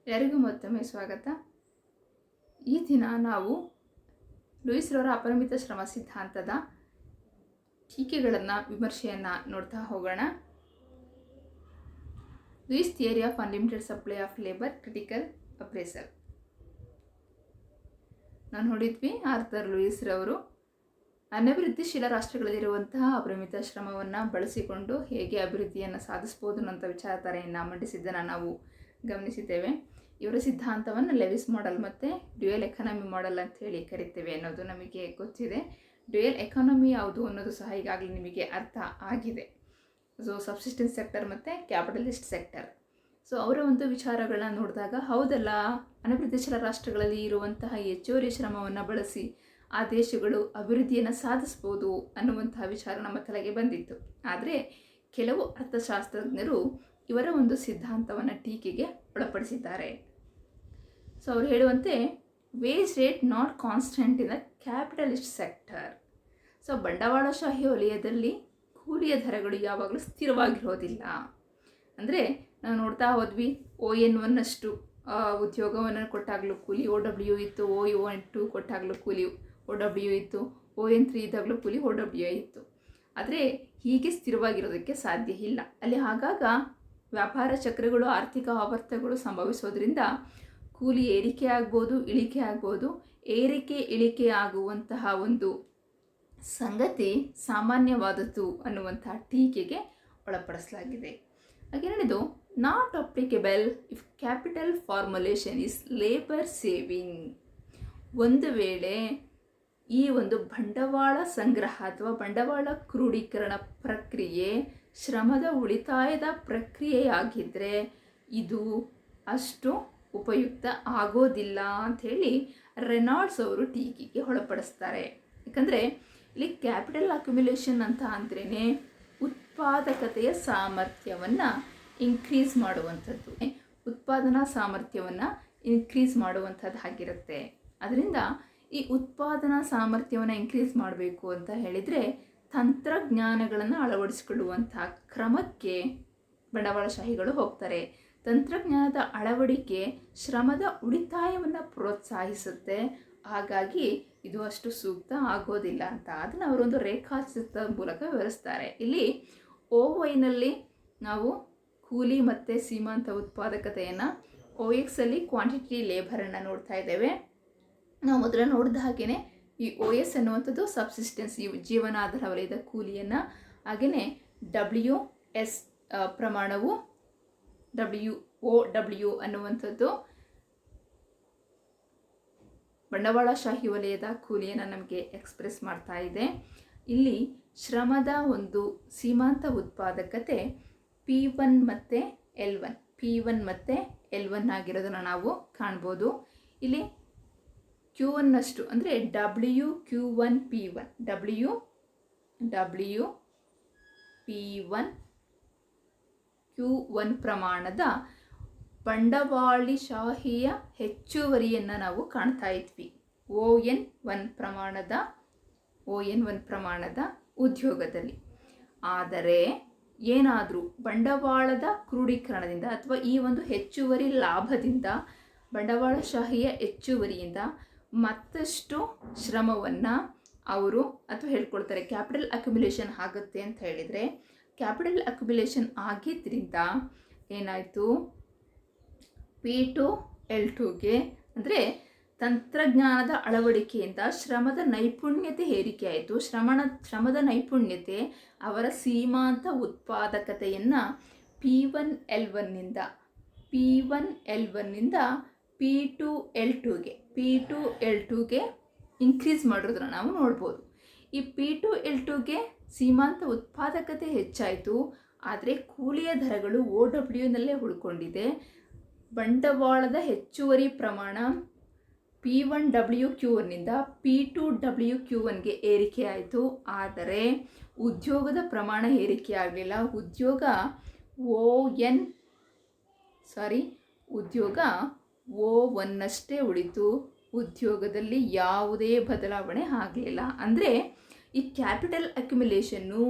ಎಲ್ಲರಿಗೂ ಮತ್ತೊಮ್ಮೆ ಸ್ವಾಗತ. ಈ ದಿನ ನಾವು ಲೂಯಿಸ್ ರವರ ಅಪರಿಮಿತ ಶ್ರಮ ಸಿದ್ಧಾಂತದ ಟೀಕೆಗಳನ್ನು ವಿಮರ್ಶೆಯನ್ನು ನೋಡ್ತಾ ಹೋಗೋಣ. Lewis theory of unlimited supply of labour critical appraisal. ನಾವು ನೋಡಿದ್ವಿ ಆರ್ಥರ್ ಲೂಯಿಸ್ ರವರು ಅನಭಿವೃದ್ಧಿಶೀಲ ರಾಷ್ಟ್ರಗಳಲ್ಲಿರುವಂತಹ ಅಪರಿಮಿತ ಶ್ರಮವನ್ನು ಬಳಸಿಕೊಂಡು ಹೇಗೆ ಅಭಿವೃದ್ಧಿಯನ್ನು ಸಾಧಿಸ್ಬೋದು ಅನ್ನೋಂಥ ವಿಚಾರಧಾರೆಯನ್ನು ಮಂಡಿಸಿದ್ದನ್ನು ನಾವು ಗಮನಿಸಿದ್ದೇವೆ. ಇವರ ಸಿದ್ಧಾಂತವನ್ನು ಲೆವಿಸ್ ಮಾಡೆಲ್ ಮತ್ತು ಡ್ಯುಯಲ್ ಎಕಾನಮಿ ಮಾಡೆಲ್ ಅಂತ ಹೇಳಿ ಕರಿತೇವೆ ಅನ್ನೋದು ನಮಗೆ ಗೊತ್ತಿದೆ. ಡ್ಯುಯಲ್ ಎಕಾನಮಿ ಯಾವುದು ಅನ್ನೋದು ಸಹ ಈಗಾಗಲೇ ನಿಮಗೆ ಅರ್ಥ ಆಗಿದೆ. ಸಬ್ಸಿಸ್ಟೆನ್ಸ್ ಸೆಕ್ಟರ್ ಮತ್ತು ಕ್ಯಾಪಿಟಲಿಸ್ಟ್ ಸೆಕ್ಟರ್. ಅವರ ಒಂದು ವಿಚಾರಗಳನ್ನ ನೋಡಿದಾಗ ಹೌದಲ್ಲ, ಅನಭಿವೃದ್ಧಿಶೀಲ ರಾಷ್ಟ್ರಗಳಲ್ಲಿ ಇರುವಂತಹ ಹೆಚ್ಚುವರಿ ಶ್ರಮವನ್ನು ಬಳಸಿ ಆ ದೇಶಗಳು ಅಭಿವೃದ್ಧಿಯನ್ನು ಸಾಧಿಸ್ಬೋದು ಅನ್ನುವಂತಹ ವಿಚಾರ ನಮ್ಮ ತಲೆಗೆ ಬಂದಿತ್ತು. ಆದರೆ ಕೆಲವು ಅರ್ಥಶಾಸ್ತ್ರಜ್ಞರು ಇವರ ಒಂದು ಸಿದ್ಧಾಂತವನ್ನು ಟೀಕೆಗೆ ಒಳಪಡಿಸಿದ್ದಾರೆ. ಅವರು ಹೇಳುವಂತೆ wage rate not constant in the capitalist sector. ಬಂಡವಾಳಶಾಹಿ ವಲಯದಲ್ಲಿ ಕೂಲಿಯ ದರಗಳು ಯಾವಾಗಲೂ ಸ್ಥಿರವಾಗಿರೋದಿಲ್ಲ. ಅಂದರೆ ನಾವು ನೋಡ್ತಾ ಹೋದ್ವಿ, ON1 ಅಷ್ಟು ಉದ್ಯೋಗವನ್ನು ಕೊಟ್ಟಾಗಲೂ ಕೂಲಿ OW ಇತ್ತು, ON2 ಕೊಟ್ಟಾಗಲೂ ಕೂಲಿ OW ಇತ್ತು, ON3 ಇದ್ದಾಗಲೂ ಕೂಲಿ OWI ಇತ್ತು. ಆದರೆ ಹೀಗೆ ಸ್ಥಿರವಾಗಿರೋದಕ್ಕೆ ಸಾಧ್ಯ ಇಲ್ಲ. ಅಲ್ಲಿ ಆಗಾಗ ವ್ಯಾಪಾರ ಚಕ್ರಗಳು, ಆರ್ಥಿಕ ಆವರ್ತಗಳು ಸಂಭವಿಸೋದ್ರಿಂದ ಕೂಲಿ ಏರಿಕೆ ಆಗ್ಬೋದು, ಇಳಿಕೆ ಆಗ್ಬೋದು. ಏರಿಕೆ ಇಳಿಕೆ ಆಗುವಂತಹ ಒಂದು ಸಂಗತಿ ಸಾಮಾನ್ಯವಾದದ್ದು ಅನ್ನುವಂತಹ ಟೀಕೆಗೆ ಒಳಪಡಿಸಲಾಗಿದೆ. ಹಾಗೇನಿದು not applicable if capital formulation is labour saving. ಒಂದು ವೇಳೆ ಈ ಒಂದು ಬಂಡವಾಳ ಸಂಗ್ರಹ ಅಥವಾ ಬಂಡವಾಳ ಕ್ರೋಢೀಕರಣ ಪ್ರಕ್ರಿಯೆ ಶ್ರಮದ ಉಳಿತಾಯದ ಪ್ರಕ್ರಿಯೆಯಾಗಿದ್ದರೆ ಇದು ಅಷ್ಟು ಉಪಯುಕ್ತ ಆಗೋದಿಲ್ಲ ಅಂಥೇಳಿ ರೆನಾಲ್ಡ್ಸ್ ಅವರು ಟೀಕೆಗೆ ಒಳಪಡಿಸ್ತಾರೆ. ಯಾಕಂದರೆ ಇಲ್ಲಿ ಕ್ಯಾಪಿಟಲ್ ಅಕ್ಯುಮುಲೇಷನ್ ಅಂತ ಅಂದ್ರೇ ಉತ್ಪಾದಕತೆಯ ಸಾಮರ್ಥ್ಯವನ್ನು ಇನ್ಕ್ರೀಸ್ ಮಾಡುವಂಥದ್ದು, ಉತ್ಪಾದನಾ ಸಾಮರ್ಥ್ಯವನ್ನು ಇನ್ಕ್ರೀಸ್ ಮಾಡುವಂಥದ್ದಾಗಿರುತ್ತೆ. ಅದರಿಂದ ಈ ಉತ್ಪಾದನಾ ಸಾಮರ್ಥ್ಯವನ್ನು ಇನ್ಕ್ರೀಸ್ ಮಾಡಬೇಕು ಅಂತ ಹೇಳಿದರೆ ತಂತ್ರಜ್ಞಾನಗಳನ್ನು ಅಳವಡಿಸಿಕೊಳ್ಳುವಂಥ ಕ್ರಮಕ್ಕೆ ಬಂಡವಾಳಶಾಹಿಗಳು ಹೋಗ್ತಾರೆ. ತಂತ್ರಜ್ಞಾನದ ಅಳವಡಿಕೆ ಶ್ರಮದ ಉಳಿತಾಯವನ್ನು ಪ್ರೋತ್ಸಾಹಿಸುತ್ತೆ. ಹಾಗಾಗಿ ಇದು ಅಷ್ಟು ಸೂಕ್ತ ಆಗೋದಿಲ್ಲ ಅಂತ ಅದನ್ನು ಅವರೊಂದು ರೇಖಾಚಿತ್ರದ ಮೂಲಕ ವಿವರಿಸ್ತಾರೆ. ಇಲ್ಲಿ OYನಲ್ಲಿ ನಾವು ಕೂಲಿ ಮತ್ತು ಸೀಮಾಂತ ಉತ್ಪಾದಕತೆಯನ್ನು, OXಲ್ಲಿ ಕ್ವಾಂಟಿಟಿ ಲೇಬರನ್ನು ನೋಡ್ತಾ ಇದ್ದೇವೆ. ನಾವು ಮೊದಲು ನೋಡಿದ ಹಾಗೆಯೇ ಈ OS ಅನ್ನುವಂಥದ್ದು ಸಬ್ಸಿಸ್ಟೆನ್ಸ್, ಜೀವನಾಧಾರ ವಲಯದ ಕೂಲಿಯನ್ನು, ಹಾಗೆಯೇ WS ಪ್ರಮಾಣವು WOW ಅನ್ನುವಂಥದ್ದು ಬಂಡವಾಳಶಾಹಿ ವಲಯದ ಕೂಲಿಯನ್ನು ನಮಗೆ ಎಕ್ಸ್ಪ್ರೆಸ್ ಮಾಡ್ತಾ ಇದೆ. ಇಲ್ಲಿ ಶ್ರಮದ ಒಂದು ಸೀಮಾಂತ ಉತ್ಪಾದಕತೆ P1 ಮತ್ತು L1, P1 ಮತ್ತು L1 ಆಗಿರೋದನ್ನು ನಾವು ಕಾಣ್ಬೋದು. ಇಲ್ಲಿ Q1 ಅಷ್ಟು ಅಂದರೆ WQ1 P1, WP1 Q1 ಪ್ರಮಾಣದ ಬಂಡವಾಳಶಾಹಿಯ ಹೆಚ್ಚುವರಿಯನ್ನು ನಾವು ಕಾಣ್ತಾ ಇದ್ವಿ. ON1 ಪ್ರಮಾಣದ ಉದ್ಯೋಗದಲ್ಲಿ. ಆದರೆ ಏನಾದರೂ ಬಂಡವಾಳದ ಕ್ರೋಢೀಕರಣದಿಂದ ಅಥವಾ ಈ ಒಂದು ಹೆಚ್ಚುವರಿ ಲಾಭದಿಂದ, ಬಂಡವಾಳಶಾಹಿಯ ಹೆಚ್ಚುವರಿಯಿಂದ ಮತ್ತಷ್ಟು ಶ್ರಮವನ್ನು ಅವರು ಅಥವಾ ಹೇಳ್ಕೊಳ್ತಾರೆ ಕ್ಯಾಪಿಟಲ್ ಅಕ್ಯುಮುಲೇಷನ್ ಆಗುತ್ತೆ ಅಂತ ಹೇಳಿದರೆ, ಕ್ಯಾಪಿಟಲ್ ಅಕ್ಯುಮುಲೇಷನ್ ಆಗಿದ್ದರಿಂದ ಏನಾಯಿತು, P2 L2ಗೆ ಅಂದರೆ ತಂತ್ರಜ್ಞಾನದ ಅಳವಡಿಕೆಯಿಂದ ಶ್ರಮದ ನೈಪುಣ್ಯತೆ ಏರಿಕೆ ಆಯಿತು. ಶ್ರಮದ ನೈಪುಣ್ಯತೆ ಅವರ ಸೀಮಾಂತ ಉತ್ಪಾದಕತೆಯನ್ನು P1 L1ನಿಂದ P2 L2ಗೆ ಇನ್ಕ್ರೀಸ್ ಮಾಡಿರೋದನ್ನು ನಾವು ನೋಡ್ಬೋದು. ಈ P2 L2ಗೆ ಸೀಮಾಂತ ಉತ್ಪಾದಕತೆ ಹೆಚ್ಚಾಯಿತು, ಆದರೆ ಕೂಲಿಯ ದರಗಳು OWನಲ್ಲೇ ಉಳ್ಕೊಂಡಿದೆ. ಬಂಡವಾಳದ ಹೆಚ್ಚುವರಿ ಪ್ರಮಾಣ P1 WQ1ನಿಂದ P2 WQ1ಗೆ ಏರಿಕೆ ಆಯಿತು, ಆದರೆ ಉದ್ಯೋಗದ ಪ್ರಮಾಣ ಏರಿಕೆ ಆಗಲಿಲ್ಲ. ಉದ್ಯೋಗ O1 ಅಷ್ಟೇ ಉಳಿತು. ಉದ್ಯೋಗದಲ್ಲಿ ಯಾವುದೇ ಬದಲಾವಣೆ ಆಗಲಿಲ್ಲ. ಅಂದರೆ ಈ ಕ್ಯಾಪಿಟಲ್ ಅಕ್ಯುಮುಲೇಷನ್ನು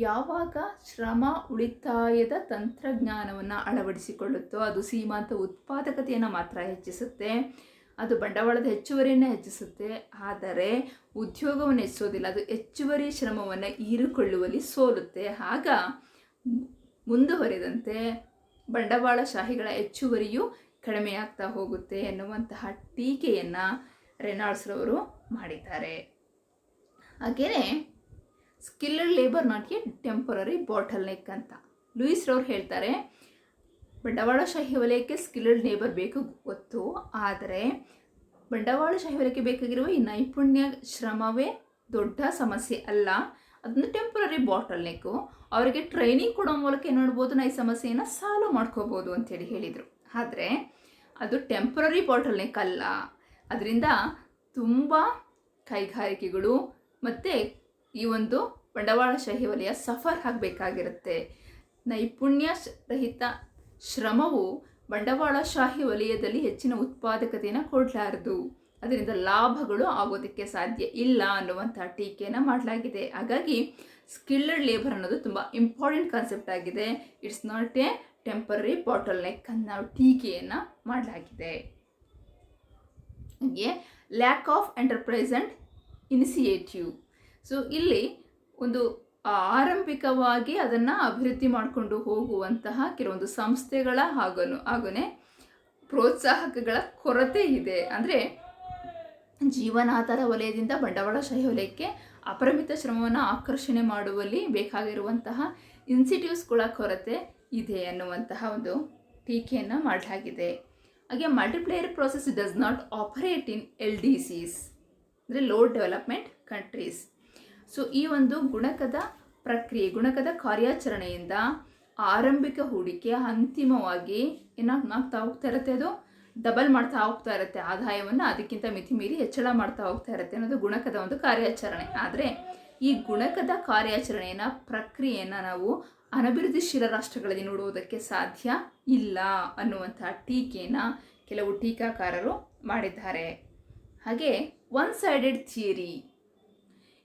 ಯಾವಾಗ ಶ್ರಮ ಉಳಿತಾಯದ ತಂತ್ರಜ್ಞಾನವನ್ನು ಅಳವಡಿಸಿಕೊಳ್ಳುತ್ತೋ ಅದು ಸೀಮಾಂತ ಉತ್ಪಾದಕತೆಯನ್ನು ಮಾತ್ರ ಹೆಚ್ಚಿಸುತ್ತೆ, ಅದು ಬಂಡವಾಳದ ಹೆಚ್ಚುವರಿಯನ್ನು ಹೆಚ್ಚಿಸುತ್ತೆ, ಆದರೆ ಉದ್ಯೋಗವನ್ನು ಹೆಚ್ಚಿಸೋದಿಲ್ಲ. ಅದು ಹೆಚ್ಚುವರಿ ಶ್ರಮವನ್ನು ಹೀರಿಕೊಳ್ಳುವಲ್ಲಿ ಸೋಲುತ್ತೆ. ಆಗ ಮುಂದುವರೆದಂತೆ ಬಂಡವಾಳಶಾಹಿಗಳ ಹೆಚ್ಚುವರಿಯು ಕಡಿಮೆಯಾಗ್ತಾ ಹೋಗುತ್ತೆ ಎನ್ನುವಂತಹ ಟೀಕೆಯನ್ನು ರೆನಾಲ್ಡ್ಸ್ರವರು ಮಾಡಿದ್ದಾರೆ. ಹಾಗೆಯೇ skilled labour not a temporary bottle neck ಅಂತ ಲೂಯಿಸ್ರವ್ರು ಹೇಳ್ತಾರೆ. ಬಂಡವಾಳಶಾಹಿ ವಲಯಕ್ಕೆ ಸ್ಕಿಲ್ಡ್ ಲೇಬರ್ ಬೇಕು ಗೊತ್ತು, ಆದರೆ ಬಂಡವಾಳಶಾಹಿ ವಲಯಕ್ಕೆ ಬೇಕಾಗಿರುವ ಈ ನೈಪುಣ್ಯ ಶ್ರಮವೇ ದೊಡ್ಡ ಸಮಸ್ಯೆ ಅಲ್ಲ, ಅದೊಂದು ಟೆಂಪರರಿ ಬಾಟಲ್ ನೆಕ್ಕು. ಅವರಿಗೆ ಟ್ರೈನಿಂಗ್ ಕೊಡೋ ಮೂಲಕ ಏನು ಮಾಡ್ಬೋದು, ಈ ಸಮಸ್ಯೆಯನ್ನು ಸಾಲ್ವ್ ಮಾಡ್ಕೋಬೋದು ಅಂತೇಳಿ ಹೇಳಿದರು. ಆದರೆ ಅದು ಟೆಂಪರರಿ ಬಾಟಲ್ ನೆಕ್ ಅಲ್ಲ. ಅದರಿಂದ ತುಂಬ ಕೈಗಾರಿಕೆಗಳು ಮತ್ತು ಈ ಒಂದು ಬಂಡವಾಳಶಾಹಿ ವಲಯ ಸಫರ್ ಆಗಬೇಕಾಗಿರುತ್ತೆ. ನೈಪುಣ್ಯ ರಹಿತ ಶ್ರಮವು ಬಂಡವಾಳಶಾಹಿ ವಲಯದಲ್ಲಿ ಹೆಚ್ಚಿನ ಉತ್ಪಾದಕತೆಯನ್ನು ಕೊಡಲಾರದು, ಅದರಿಂದ ಲಾಭಗಳು ಆಗೋದಕ್ಕೆ ಸಾಧ್ಯ ಇಲ್ಲ ಅನ್ನುವಂಥ ಟೀಕೆಯನ್ನು ಮಾಡಲಾಗಿದೆ. ಹಾಗಾಗಿ ಸ್ಕಿಲ್ಡ್ ಲೇಬರ್ ಅನ್ನೋದು ತುಂಬ ಇಂಪಾರ್ಟೆಂಟ್ ಕಾನ್ಸೆಪ್ಟ್ ಆಗಿದೆ. It's not a temporary bottle neck ಅನ್ನೋ ಟೀಕೆಯನ್ನು ಮಾಡಲಾಗಿದೆ. ಹಾಗೆ lack of enterprise and initiative. So ಇಲ್ಲಿ ಒಂದು ಆರಂಭಿಕವಾಗಿ ಅದನ್ನು ಅಭಿವೃದ್ಧಿ ಮಾಡಿಕೊಂಡು ಹೋಗುವಂತಹ ಕೆಲವೊಂದು ಸಂಸ್ಥೆಗಳ ಹಾಗೇ ಪ್ರೋತ್ಸಾಹಕಗಳ ಕೊರತೆ ಇದೆ. ಅಂದರೆ ಜೀವನಾಧಾರ ವಲಯದಿಂದ ಬಂಡವಾಳಶಾಹಿ ವಲಯಕ್ಕೆ ಅಪರಿಮಿತ ಶ್ರಮವನ್ನು ಆಕರ್ಷಣೆ ಮಾಡುವಲ್ಲಿ ಬೇಕಾಗಿರುವಂತಹ ಇನ್ಸ್ಟಿಟ್ಯೂಟ್ಸ್ಗಳ ಕೊರತೆ ಇದೆ ಅನ್ನುವಂತಹ ಒಂದು ಟೀಕೆಯನ್ನು ಮಾಡಲಾಗಿದೆ. ಹಾಗೆ multiplier process does not operate in LDCs, ಅಂದರೆ ಲೋ ಡೆವಲಪ್ಮೆಂಟ್ ಕಂಟ್ರೀಸ್. ಸೊ ಈ ಒಂದು ಗುಣಕದ ಕಾರ್ಯಾಚರಣೆಯಿಂದ ಆರಂಭಿಕ ಹೂಡಿಕೆ ಅಂತಿಮವಾಗಿ ಏನಾಗ್ತಾ ಹೋಗ್ತಾ ಇರುತ್ತೆ, ಅದು ಡಬಲ್ ಮಾಡ್ತಾ ಹೋಗ್ತಾ ಇರುತ್ತೆ ಆದಾಯವನ್ನು, ಅದಕ್ಕಿಂತ ಮಿತಿಮೀರಿ ಹೆಚ್ಚಳ ಮಾಡ್ತಾ ಹೋಗ್ತಾ ಇರುತ್ತೆ ಅನ್ನೋದು ಗುಣಕದ ಒಂದು ಕಾರ್ಯಾಚರಣೆ. ಆದರೆ ಈ ಗುಣಕದ ಕಾರ್ಯಾಚರಣೆಯನ್ನು ಪ್ರಕ್ರಿಯೆಯನ್ನು ನಾವು ಅನಭಿವೃದ್ಧಿಶೀಲ ರಾಷ್ಟ್ರಗಳಲ್ಲಿ ನೋಡುವುದಕ್ಕೆ ಸಾಧ್ಯ ಇಲ್ಲ ಅನ್ನುವಂತಹ ಟೀಕೆಯನ್ನು ಕೆಲವು ಟೀಕಾಕಾರರು ಮಾಡಿದ್ದಾರೆ. ಹಾಗೆ ಒನ್ ಸೈಡೆಡ್ ಥಿಯರಿ,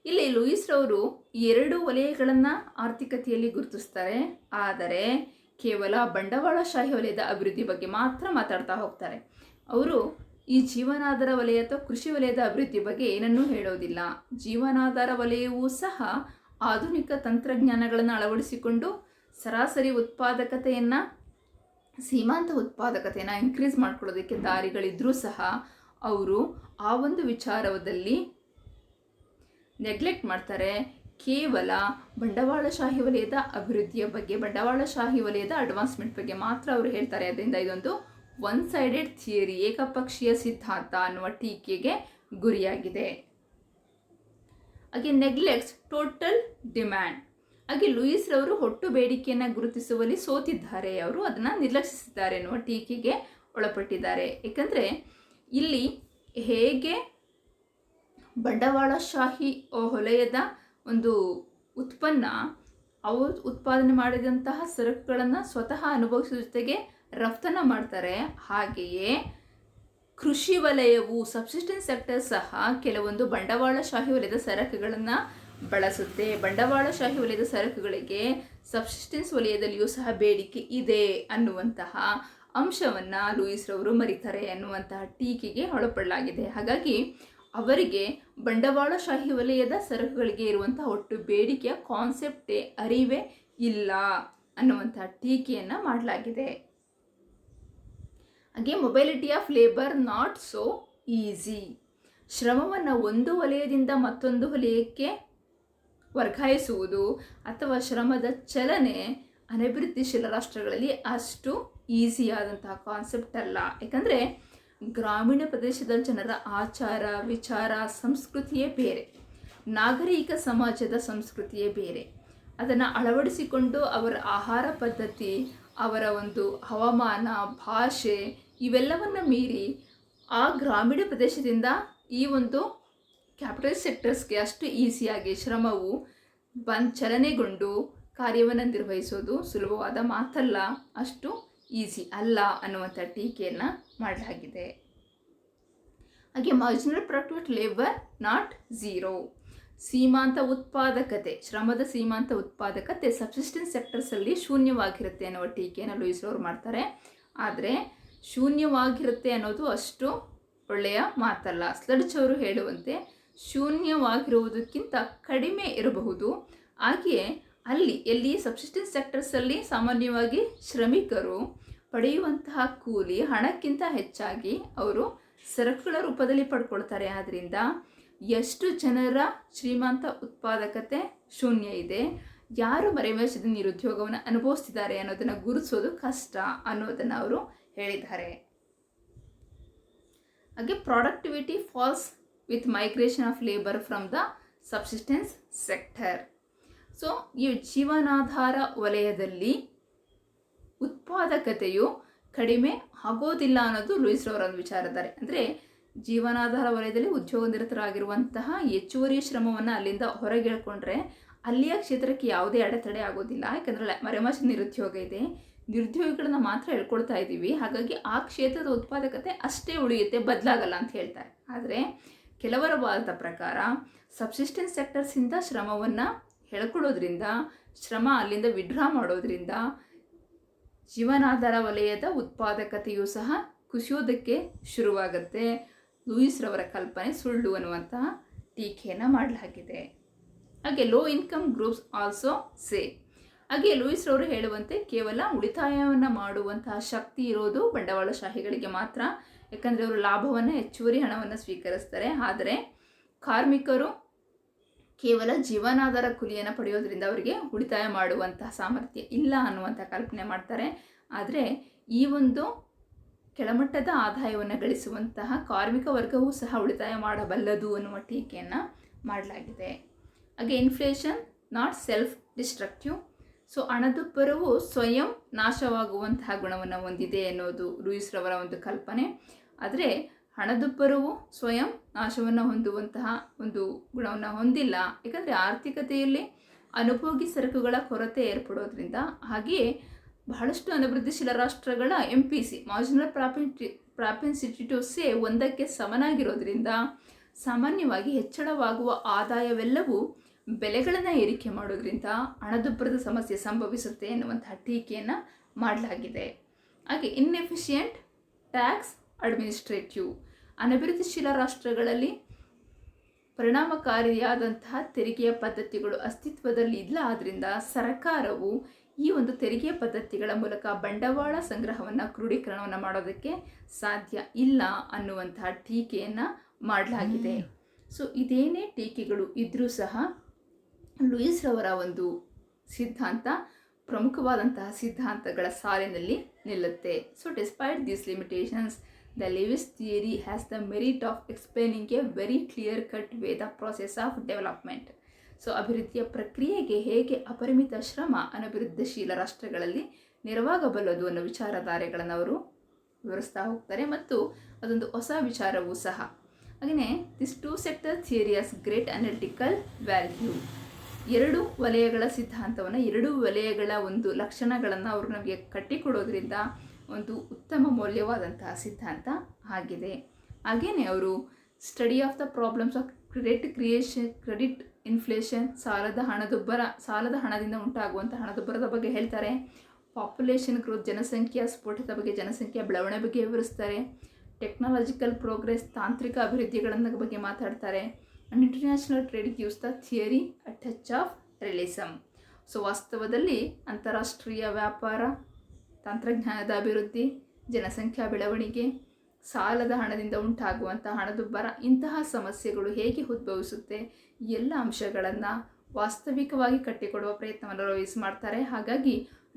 ಇಲ್ಲಿ ಲೂಯಿಸ್ರವರು 2 ವಲಯಗಳನ್ನು ಆರ್ಥಿಕತೆಯಲ್ಲಿ ಗುರುತಿಸ್ತಾರೆ, ಆದರೆ ಕೇವಲ ಬಂಡವಾಳಶಾಹಿ ವಲಯದ ಅಭಿವೃದ್ಧಿ ಬಗ್ಗೆ ಮಾತ್ರ ಮಾತಾಡ್ತಾ ಹೋಗ್ತಾರೆ. ಅವರು ಈ ಜೀವನಾಧಾರ ವಲಯ ಅಥವಾ ಕೃಷಿ ವಲಯದ ಅಭಿವೃದ್ಧಿ ಬಗ್ಗೆ ಏನನ್ನೂ ಹೇಳೋದಿಲ್ಲ. ಜೀವನಾಧಾರ ವಲಯವೂ ಸಹ ಆಧುನಿಕ ತಂತ್ರಜ್ಞಾನಗಳನ್ನು ಅಳವಡಿಸಿಕೊಂಡು ಸರಾಸರಿ ಉತ್ಪಾದಕತೆಯನ್ನು, ಸೀಮಾಂತ ಉತ್ಪಾದಕತೆಯನ್ನು ಇನ್ಕ್ರೀಸ್ ಮಾಡ್ಕೊಳ್ಳೋದಕ್ಕೆ ದಾರಿಗಳಿದ್ರೂ ಸಹ ಅವರು ಆ ಒಂದು ವಿಚಾರದಲ್ಲಿ ನೆಗ್ಲೆಕ್ಟ್ ಮಾಡ್ತಾರೆ. ಕೇವಲ ಬಂಡವಾಳಶಾಹಿ ವಲಯದ ಅಭಿವೃದ್ಧಿಯ ಬಗ್ಗೆ, ಬಂಡವಾಳಶಾಹಿ ವಲಯದ ಅಡ್ವಾನ್ಸ್ಮೆಂಟ್ ಬಗ್ಗೆ ಮಾತ್ರ ಅವರು ಹೇಳ್ತಾರೆ. ಅದರಿಂದ ಇದೊಂದು ಒನ್ ಸೈಡೆಡ್ ಥಿಯರಿ, ಏಕಪಕ್ಷೀಯ ಸಿದ್ಧಾಂತ ಅನ್ನುವ ಟೀಕೆಗೆ ಗುರಿಯಾಗಿದೆ. ಹಾಗೆ ನೆಗ್ಲೆಕ್ಟ್ಸ್ ಟೋಟಲ್ ಡಿಮ್ಯಾಂಡ್. ಹಾಗೆ ಲೂಯಿಸ್ರವರು ಒಟ್ಟು ಬೇಡಿಕೆಯನ್ನು ಗುರುತಿಸುವಲ್ಲಿ ಸೋತಿದ್ದಾರೆ, ಅವರು ಅದನ್ನು ನಿರ್ಲಕ್ಷಿಸಿದ್ದಾರೆ ಎನ್ನುವ ಟೀಕೆಗೆ ಒಳಪಟ್ಟಿದ್ದಾರೆ. ಏಕೆಂದರೆ ಇಲ್ಲಿ ಹೇಗೆ ಬಂಡವಾಳಶಾಹಿ ವಲಯದ ಒಂದು ಉತ್ಪನ್ನ ಅವು ಉತ್ಪಾದನೆ ಮಾಡಿದಂತಹ ಸರಕುಗಳನ್ನು ಸ್ವತಃ ಅನುಭವಿಸುವ ಜೊತೆಗೆ ರಫ್ತನ್ನು ಮಾಡ್ತಾರೆ, ಹಾಗೆಯೇ ಕೃಷಿ ವಲಯವು ಸಬ್ಸಿಸ್ಟೆನ್ಸ್ ಸೆಕ್ಟರ್ ಸಹ ಕೆಲವೊಂದು ಬಂಡವಾಳಶಾಹಿ ವಲಯದ ಸರಕುಗಳನ್ನು ಬಳಸುತ್ತೆ. ಬಂಡವಾಳಶಾಹಿ ವಲಯದ ಸರಕುಗಳಿಗೆ ಸಬ್ಸಿಸ್ಟೆನ್ಸ್ ವಲಯದಲ್ಲಿಯೂ ಸಹ ಬೇಡಿಕೆ ಇದೆ ಅನ್ನುವಂತಹ ಅಂಶವನ್ನು ಲೂಯಿಸ್ರವರು ಮರೀತಾರೆ ಅನ್ನುವಂತಹ ಟೀಕೆಗೆ ಒಳಪಡಲಾಗಿದೆ. ಹಾಗಾಗಿ ಅವರಿಗೆ ಬಂಡವಾಳಶಾಹಿ ವಲಯದ ಸರಕುಗಳಿಗೆ ಇರುವಂತಹ ಒಟ್ಟು ಬೇಡಿಕೆಯ ಕಾನ್ಸೆಪ್ಟೇ ಅರಿವೇ ಇಲ್ಲ ಅನ್ನುವಂತಹ ಟೀಕೆಯನ್ನು ಮಾಡಲಾಗಿದೆ. ಹಾಗೆ mobility of labour not so easy. ಶ್ರಮವನ್ನು ಒಂದು ವಲಯದಿಂದ ಮತ್ತೊಂದು ವಲಯಕ್ಕೆ ವರ್ಗಾಯಿಸುವುದು ಅಥವಾ ಶ್ರಮದ ಚಲನೆ ಅನಭಿವೃದ್ಧಿಶೀಲ ರಾಷ್ಟ್ರಗಳಲ್ಲಿ ಅಷ್ಟು ಈಸಿಯಾದಂತಹ ಕಾನ್ಸೆಪ್ಟ್ ಅಲ್ಲ. ಯಾಕಂದರೆ ಗ್ರಾಮೀಣ ಪ್ರದೇಶದ ಜನರ ಆಚಾರ ವಿಚಾರ ಸಂಸ್ಕೃತಿಯೇ ಬೇರೆ, ನಾಗರಿಕ ಸಮಾಜದ ಸಂಸ್ಕೃತಿಯೇ ಬೇರೆ. ಅದನ್ನು ಅಳವಡಿಸಿಕೊಂಡು ಅವರ ಆಹಾರ ಪದ್ಧತಿ, ಅವರ ಒಂದು ಹವಾಮಾನ, ಭಾಷೆ ಇವೆಲ್ಲವನ್ನು ಮೀರಿ ಆ ಗ್ರಾಮೀಣ ಪ್ರದೇಶದಿಂದ ಈ ಒಂದು ಕ್ಯಾಪಿಟಲ್ ಸೆಕ್ಟರ್ಸ್ಗೆ ಅಷ್ಟು ಈಸಿಯಾಗಿ ಶ್ರಮವು ಚಲನೆಗೊಂಡು ಕಾರ್ಯವನ್ನು ನಿರ್ವಹಿಸೋದು ಸುಲಭವಾದ ಮಾತಲ್ಲ, ಅಷ್ಟು ಈಸಿ ಅಲ್ಲ ಅನ್ನುವಂಥ ಟೀಕೆಯನ್ನು ಮಾಡಲಾಗಿದೆ. ಹಾಗೆ marginal productive labour not zero. ಸೀಮಾಂತ ಉತ್ಪಾದಕತೆ, ಶ್ರಮದ ಸೀಮಾಂತ ಉತ್ಪಾದಕತೆ ಸಬ್ಸಿಸ್ಟೆನ್ಸ್ ಸೆಕ್ಟರ್ಸಲ್ಲಿ ಶೂನ್ಯವಾಗಿರುತ್ತೆ ಅನ್ನುವ ಟೀಕೆಯನ್ನು ಲೂಯಿಸ್ ಅವರು ಮಾಡ್ತಾರೆ. ಆದರೆ ಶೂನ್ಯವಾಗಿರುತ್ತೆ ಅನ್ನೋದು ಅಷ್ಟು ಒಳ್ಳೆಯ ಮಾತಲ್ಲ. ಸ್ಲಡ್ಜ್ ಅವರು ಹೇಳುವಂತೆ ಶೂನ್ಯವಾಗಿರುವುದಕ್ಕಿಂತ ಕಡಿಮೆ ಇರಬಹುದು. ಹಾಗೆಯೇ ಎಲ್ಲಿ ಸಬ್ಸಿಸ್ಟೆನ್ಸ್ ಸೆಕ್ಟರ್ಸಲ್ಲಿ ಸಾಮಾನ್ಯವಾಗಿ ಶ್ರಮಿಕರು ಪಡೆಯುವಂತಹ ಕೂಲಿ ಹಣಕ್ಕಿಂತ ಹೆಚ್ಚಾಗಿ ಅವರು ಸರಕುಗಳ ರೂಪದಲ್ಲಿ ಪಡ್ಕೊಳ್ತಾರೆ. ಆದ್ದರಿಂದ ಎಷ್ಟು ಜನರ ಶ್ರೀಮಂತ ಉತ್ಪಾದಕತೆ ಶೂನ್ಯ ಇದೆ, ಯಾರು ಮರೆಮಾಚಿದ ನಿರುದ್ಯೋಗವನ್ನು ಅನುಭವಿಸ್ತಿದ್ದಾರೆ ಅನ್ನೋದನ್ನು ಗುರುತಿಸೋದು ಕಷ್ಟ ಅನ್ನೋದನ್ನು ಅವರು ಹೇಳಿದ್ದಾರೆ. ಹಾಗೆ productivity falls with migration of labour from the subsistence sector. So ಈ ಜೀವನಾಧಾರ ವಲಯದಲ್ಲಿ ಉತ್ಪಾದಕತೆಯು ಕಡಿಮೆ ಆಗೋದಿಲ್ಲ ಅನ್ನೋದು ಲೂಯಿಸ್ ರವರ ಒಂದು ವಿಚಾರ ಇದ್ದಾರೆ. ಅಂದರೆ ಜೀವನಾಧಾರ ವಲಯದಲ್ಲಿ ಉದ್ಯೋಗ ನಿರತರಾಗಿರುವಂತಹ ಹೆಚ್ಚುವರಿ ಶ್ರಮವನ್ನು ಅಲ್ಲಿಂದ ಹೊರಗೆಳ್ಕೊಂಡ್ರೆ ಅಲ್ಲಿಯ ಕ್ಷೇತ್ರಕ್ಕೆ ಯಾವುದೇ ಅಡೆತಡೆ ಆಗೋದಿಲ್ಲ. ಯಾಕಂದರೆ ಮರೆಮಾಚಿದ ನಿರುದ್ಯೋಗ ಇದೆ, ನಿರುದ್ಯೋಗಿಗಳನ್ನ ಮಾತ್ರ ಹೇಳ್ಕೊಳ್ತಾ ಇದ್ದೀವಿ. ಹಾಗಾಗಿ ಆ ಕ್ಷೇತ್ರದ ಉತ್ಪಾದಕತೆ ಅಷ್ಟೇ ಉಳಿಯುತ್ತೆ, ಬದಲಾಗಲ್ಲ ಅಂತ ಹೇಳ್ತಾರೆ. ಆದರೆ ಕೆಲವರ ವಾದದ ಪ್ರಕಾರ ಸಬ್ಸಿಸ್ಟೆನ್ಸ್ ಸೆಕ್ಟರ್ಸಿಂದ ಶ್ರಮವನ್ನು ಹೇಳ್ಕೊಳ್ಳೋದ್ರಿಂದ, ಶ್ರಮ ಅಲ್ಲಿಂದ ವಿಡ್ರಾ ಮಾಡೋದ್ರಿಂದ ಜೀವನಾಧಾರ ವಲಯದ ಉತ್ಪಾದಕತೆಯೂ ಸಹ ಕುಸಿಯೋದಕ್ಕೆ ಶುರುವಾಗುತ್ತೆ. ಲೂಯಿಸ್ ರವರ ಕಲ್ಪನೆ ಸುಳ್ಳು ಅನ್ನುವಂತಹ ಟೀಕೆಯನ್ನು ಮಾಡಲಾಗಿದೆ. ಹಾಗೆ low income groups also say. ಹಾಗೆ ಲೂಯಿಸ್ ರವರು ಹೇಳುವಂತೆ ಕೇವಲ ಉಳಿತಾಯವನ್ನು ಮಾಡುವಂತಹ ಶಕ್ತಿ ಇರೋದು ಬಂಡವಾಳಶಾಹಿಗಳಿಗೆ ಮಾತ್ರ. ಯಾಕಂದರೆ ಅವರು ಲಾಭವನ್ನು, ಹೆಚ್ಚುವರಿ ಹಣವನ್ನು ಸ್ವೀಕರಿಸ್ತಾರೆ. ಆದರೆ ಕಾರ್ಮಿಕರು ಕೇವಲ ಜೀವನಾಧಾರ ಕೂಲಿಯನ್ನು ಪಡೆಯೋದ್ರಿಂದ ಅವರಿಗೆ ಉಳಿತಾಯ ಮಾಡುವಂತಹ ಸಾಮರ್ಥ್ಯ ಇಲ್ಲ ಅನ್ನುವಂಥ ಕಲ್ಪನೆ ಮಾಡ್ತಾರೆ. ಆದರೆ ಈ ಒಂದು ಕೆಳಮಟ್ಟದ ಆದಾಯವನ್ನು ಗಳಿಸುವಂತಹ ಕಾರ್ಮಿಕ ವರ್ಗವೂ ಸಹ ಉಳಿತಾಯ ಮಾಡಬಲ್ಲದು ಅನ್ನುವ ಟೀಕೆಯನ್ನು ಮಾಡಲಾಗಿದೆ. ಹಾಗೆ inflation not self destructive. So ಹಣದುಬ್ಬರವು ಸ್ವಯಂ ನಾಶವಾಗುವಂತಹ ಗುಣವನ್ನು ಹೊಂದಿದೆ ಎನ್ನುವುದು ಲೂಯಿಸ್ ರವರ ಒಂದು ಕಲ್ಪನೆ. ಆದರೆ ಹಣದುಬ್ಬರವು ಸ್ವಯಂ ನಾಶವನ್ನು ಹೊಂದುವಂತಹ ಒಂದು ಗುಣವನ್ನು ಹೊಂದಿಲ್ಲ. ಯಾಕಂದರೆ ಆರ್ಥಿಕತೆಯಲ್ಲಿ ಅನುಭೋಗಿ ಸರಕುಗಳ ಕೊರತೆ ಏರ್ಪಡೋದ್ರಿಂದ, ಹಾಗೆಯೇ ಬಹಳಷ್ಟು ಅಭಿವೃದ್ಧಿಶೀಲ ರಾಷ್ಟ್ರಗಳ MPC ಮಾರ್ಜಿನಲ್ ಪ್ರಾಫಿನ್ಸಿಟಿ ಟು ಸೇ 1ಕ್ಕೆ ಸಮನಾಗಿರೋದ್ರಿಂದ ಸಾಮಾನ್ಯವಾಗಿ ಹೆಚ್ಚಳವಾಗುವ ಆದಾಯವೆಲ್ಲವೂ ಬೆಲೆಗಳನ್ನು ಏರಿಕೆ ಮಾಡೋದ್ರಿಂದ ಹಣದುಬ್ಬರದ ಸಮಸ್ಯೆ ಸಂಭವಿಸುತ್ತೆ ಎನ್ನುವಂತಹ ಟೀಕೆಯನ್ನು ಮಾಡಲಾಗಿದೆ. ಹಾಗೆ ಇನ್ಎಫಿಷಿಯೆಂಟ್ ಟ್ಯಾಕ್ಸ್ ಅಡ್ಮಿನಿಸ್ಟ್ರೇಟಿವ್. ಅನಭಿವೃದ್ಧಿಶೀಲ ರಾಷ್ಟ್ರಗಳಲ್ಲಿ ಪರಿಣಾಮಕಾರಿಯಾದಂತಹ ತೆರಿಗೆಯ ಪದ್ಧತಿಗಳು ಅಸ್ತಿತ್ವದಲ್ಲಿ ಇಲ್ಲ. ಆದ್ದರಿಂದ ಸರ್ಕಾರವು ಈ ಒಂದು ತೆರಿಗೆಯ ಪದ್ಧತಿಗಳ ಮೂಲಕ ಬಂಡವಾಳ ಸಂಗ್ರಹವನ್ನು, ಕ್ರೋಢೀಕರಣವನ್ನು ಮಾಡೋದಕ್ಕೆ ಸಾಧ್ಯ ಇಲ್ಲ ಅನ್ನುವಂತಹ ಟೀಕೆಯನ್ನು ಮಾಡಲಾಗಿದೆ. ಸೊ ಇದೇನೇ ಟೀಕೆಗಳು ಇದ್ದರೂ ಸಹ ಲೂಯಿಸ್ ರವರ ಒಂದು ಸಿದ್ಧಾಂತ ಪ್ರಮುಖವಾದಂತಹ ಸಿದ್ಧಾಂತಗಳ ಸಾಲಿನಲ್ಲಿ ನಿಲ್ಲುತ್ತೆ. So despite these limitations, the Lewis theory has the merit of explaining a very clear cut way the process of development. So ಅಭಿವೃದ್ಧಿಯ ಪ್ರಕ್ರಿಯೆಗೆ ಹೇಗೆ ಅಪರಿಮಿತ ಶ್ರಮ ಅನಭಿವೃದ್ಧಿಶೀಲ ರಾಷ್ಟ್ರಗಳಲ್ಲಿ ನೆರವಾಗಬಲ್ಲದು ಅನ್ನೋ ವಿಚಾರಧಾರೆಗಳನ್ನು ಅವರು ವಿವರಿಸ್ತಾ ಹೋಗ್ತಾರೆ. ಮತ್ತು ಅದೊಂದು ಹೊಸ ವಿಚಾರವೂ ಸಹ. ಹಾಗೆಯೇ this 2 sector theory has great analytical value. 2 ವಲಯಗಳ ಸಿದ್ಧಾಂತವನ್ನು, 2 ವಲಯಗಳ ಒಂದು ಲಕ್ಷಣಗಳನ್ನು ಅವರು ನಮಗೆ ಕಟ್ಟಿಕೊಡೋದ್ರಿಂದ ಒಂದು ಉತ್ತಮ ಮೌಲ್ಯವಾದಂತಹ ಸಿದ್ಧಾಂತ ಆಗಿದೆ. ಹಾಗೆಯೇ ಅವರು study of the problems of credit inflation, ಸಾಲದ ಹಣದಿಂದ ಉಂಟಾಗುವಂಥ ಹಣದುಬ್ಬರದ ಬಗ್ಗೆ ಹೇಳ್ತಾರೆ. ಪಾಪ್ಯುಲೇಷನ್ ಗ್ರೋತ್, ಜನಸಂಖ್ಯಾ ಸ್ಫೋಟದ ಬಗ್ಗೆ, ಜನಸಂಖ್ಯೆಯ ಬೆಳವಣಿಗೆ ಬಗ್ಗೆ ವಿವರಿಸ್ತಾರೆ. ಟೆಕ್ನಾಲಜಿಕಲ್ ಪ್ರೋಗ್ರೆಸ್, ತಾಂತ್ರಿಕ ಅಭಿವೃದ್ಧಿಗಳ ಬಗ್ಗೆ ಮಾತಾಡ್ತಾರೆ. And international trade gives the theory a touch of realism. So ವಾಸ್ತವದಲ್ಲಿ ಅಂತಾರಾಷ್ಟ್ರೀಯ ವ್ಯಾಪಾರ, ತಂತ್ರಜ್ಞಾನದ ಅಭಿವೃದ್ಧಿ, ಜನಸಂಖ್ಯಾ ಬೆಳವಣಿಗೆ, ಸಾಲದ ಹಣದಿಂದ ಉಂಟಾಗುವಂಥ ಹಣದುಬ್ಬರ, ಇಂತಹ ಸಮಸ್ಯೆಗಳು ಹೇಗೆ ಉದ್ಭವಿಸುತ್ತೆ, ಈ ಎಲ್ಲ ಅಂಶಗಳನ್ನು ವಾಸ್ತವಿಕವಾಗಿ ಕಟ್ಟಿಕೊಡುವ ಪ್ರಯತ್ನವನ್ನು ಲೂಯಿಸ್ ಮಾಡ್ತಾರೆ. ಹಾಗಾಗಿ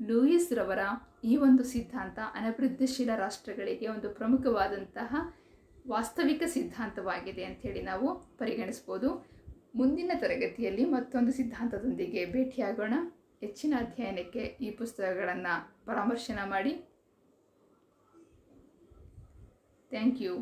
ಲೂಯಿಸ್ ರವರ ಈ ಒಂದು ಸಿದ್ಧಾಂತ ಅನಭಿವೃದ್ಧಿಶೀಲ ರಾಷ್ಟ್ರಗಳಿಗೆ ಒಂದು ಪ್ರಮುಖವಾದಂತಹ ವಾಸ್ತವಿಕ ಸಿದ್ಧಾಂತವಾಗಿದೆ ಅಂಥೇಳಿ ನಾವು ಪರಿಗಣಿಸ್ಬೋದು. ಮುಂದಿನ ತರಗತಿಯಲ್ಲಿ ಮತ್ತೊಂದು ಸಿದ್ಧಾಂತದೊಂದಿಗೆ ಭೇಟಿಯಾಗೋಣ. ಹೆಚ್ಚಿನ ಅಧ್ಯಯನಕ್ಕೆ ಈ ಪುಸ್ತಕಗಳನ್ನು ಪರಾಮರ್ಶನ ಮಾಡಿ. Thank you.